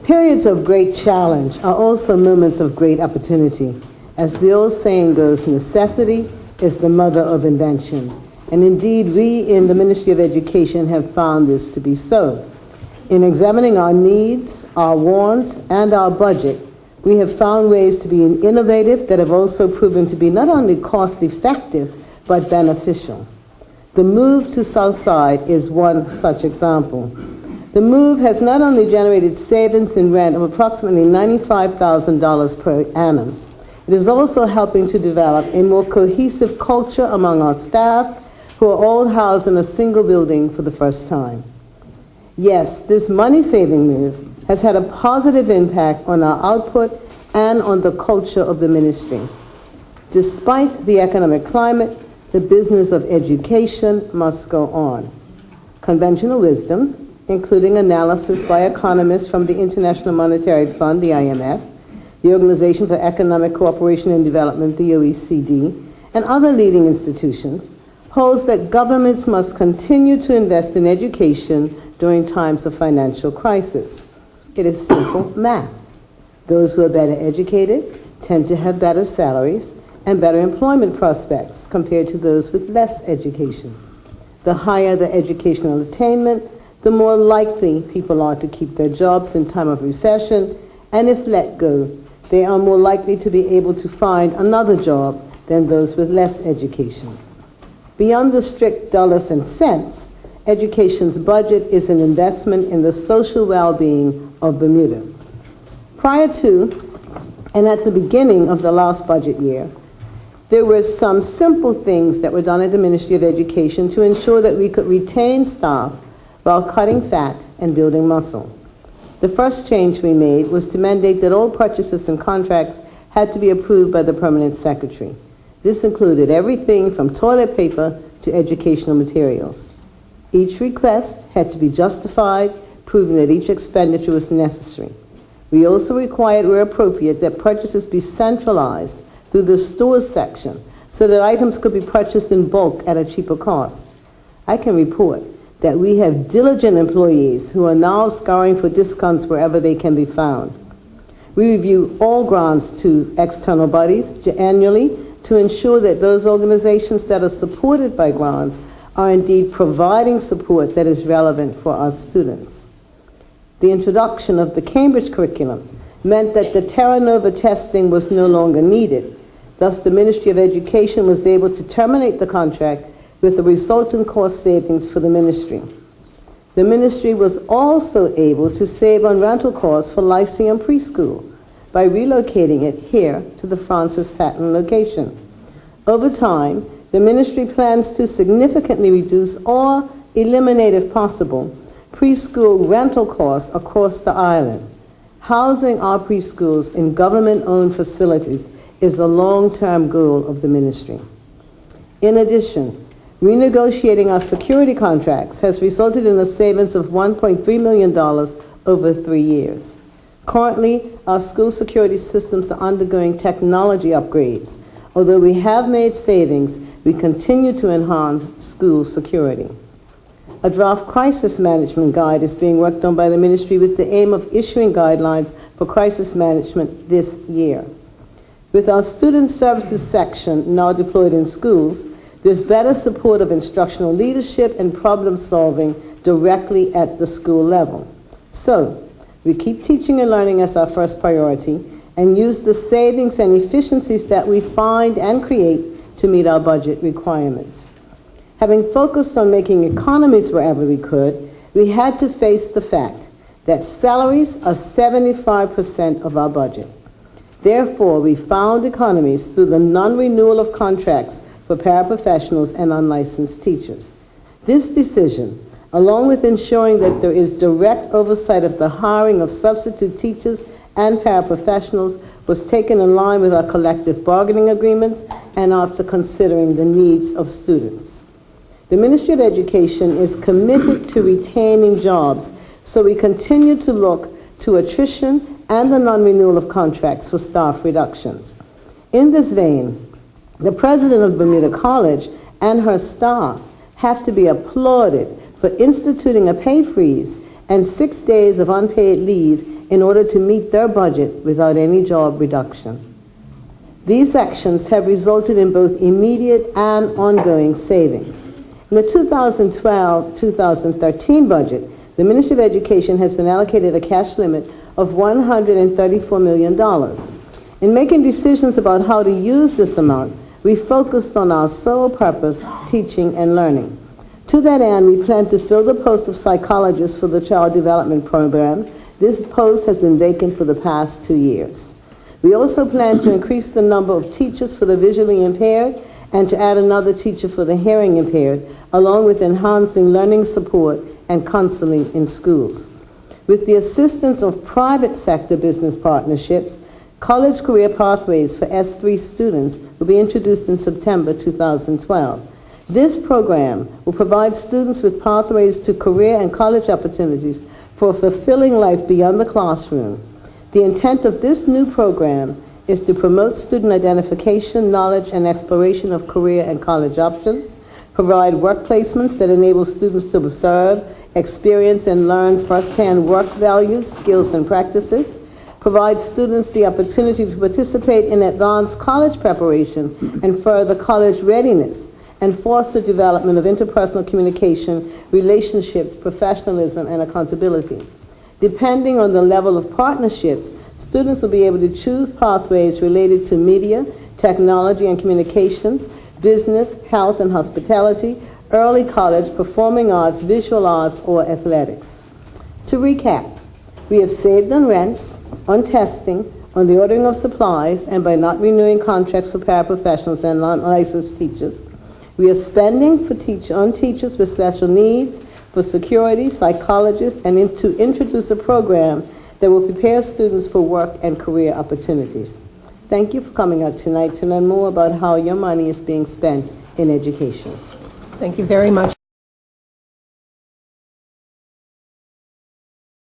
Periods of great challenge are also moments of great opportunity. As the old saying goes, necessity is the mother of invention. And indeed, we in the Ministry of Education have found this to be so. In examining our needs, our wants, and our budget, we have found ways to be innovative that have also proven to be not only cost-effective, but beneficial. The move to Southside is one such example. The move has not only generated savings in rent of approximately $95,000 per annum, it is also helping to develop a more cohesive culture among our staff who are all housed in a single building for the first time. Yes, this money-saving move has had a positive impact on our output and on the culture of the ministry. Despite the economic climate, the business of education must go on. Conventional wisdom, including analysis by economists from the International Monetary Fund, the IMF, the Organization for Economic Cooperation and Development, the OECD, and other leading institutions, holds that governments must continue to invest in education during times of financial crisis. It is simple math. Those who are better educated tend to have better salaries and better employment prospects compared to those with less education. The higher the educational attainment, the more likely people are to keep their jobs in time of recession, and if let go, they are more likely to be able to find another job than those with less education. Beyond the strict dollars and cents, education's budget is an investment in the social well-being of Bermuda. Prior to and at the beginning of the last budget year, there were some simple things that were done at the Ministry of Education to ensure that we could retain staff while cutting fat and building muscle. The first change we made was to mandate that all purchases and contracts had to be approved by the permanent secretary. This included everything from toilet paper to educational materials. Each request had to be justified, proving that each expenditure was necessary. We also required, where appropriate, that purchases be centralized through the stores section so that items could be purchased in bulk at a cheaper cost. I can report that we have diligent employees who are now scouring for discounts wherever they can be found. We review all grants to external bodies annually to ensure that those organizations that are supported by grants are indeed providing support that is relevant for our students. The introduction of the Cambridge curriculum meant that the Terra Nova testing was no longer needed. Thus, the Ministry of Education was able to terminate the contract with the resultant cost savings for the ministry. The ministry was also able to save on rental costs for Lyceum Preschool by relocating it here to the Francis Patton location. Over time, the ministry plans to significantly reduce or eliminate, if possible, preschool rental costs across the island. Housing our preschools in government-owned facilities is a long-term goal of the ministry. In addition, renegotiating our security contracts has resulted in a savings of $1.3 million over 3 years. Currently, our school security systems are undergoing technology upgrades. Although we have made savings, we continue to enhance school security. A draft crisis management guide is being worked on by the ministry with the aim of issuing guidelines for crisis management this year. With our student services section now deployed in schools, there's better support of instructional leadership and problem solving directly at the school level. So, we keep teaching and learning as our first priority and use the savings and efficiencies that we find and create to meet our budget requirements. Having focused on making economies wherever we could, we had to face the fact that salaries are 75% of our budget. Therefore, we found economies through the non-renewal of contracts for paraprofessionals and unlicensed teachers. This decision, along with ensuring that there is direct oversight of the hiring of substitute teachers and paraprofessionals, was taken in line with our collective bargaining agreements and after considering the needs of students. The Ministry of Education is committed to retaining jobs, so we continue to look to attrition and the non-renewal of contracts for staff reductions. In this vein, the president of Bermuda College and her staff have to be applauded for instituting a pay freeze and 6 days of unpaid leave in order to meet their budget without any job reduction. These actions have resulted in both immediate and ongoing savings. In the 2012-2013 budget, the Ministry of Education has been allocated a cash limit of $134 million. In making decisions about how to use this amount, we focused on our sole purpose, teaching and learning. To that end, we plan to fill the post of psychologist for the Child Development Program. This post has been vacant for the past 2 years. We also plan to increase the number of teachers for the visually impaired and to add another teacher for the hearing impaired, along with enhancing learning support and counseling in schools. With the assistance of private sector business partnerships, college career pathways for S3 students will be introduced in September 2012. This program will provide students with pathways to career and college opportunities for a fulfilling life beyond the classroom. The intent of this new program is to promote student identification, knowledge, and exploration of career and college options, provide work placements that enable students to observe, experience, and learn firsthand work values, skills, and practices, provide students the opportunity to participate in advanced college preparation and further college readiness, and foster development of interpersonal communication, relationships, professionalism, and accountability. Depending on the level of partnerships, students will be able to choose pathways related to media, technology and communications, business, health and hospitality, early college, performing arts, visual arts, or athletics. To recap, we have saved on rents, on testing, on the ordering of supplies, and by not renewing contracts for paraprofessionals and non-licensed teachers. We are spending on teachers with special needs, for security, psychologists, and to introduce a program that will prepare students for work and career opportunities. Thank you for coming out tonight to learn more about how your money is being spent in education. Thank you very much.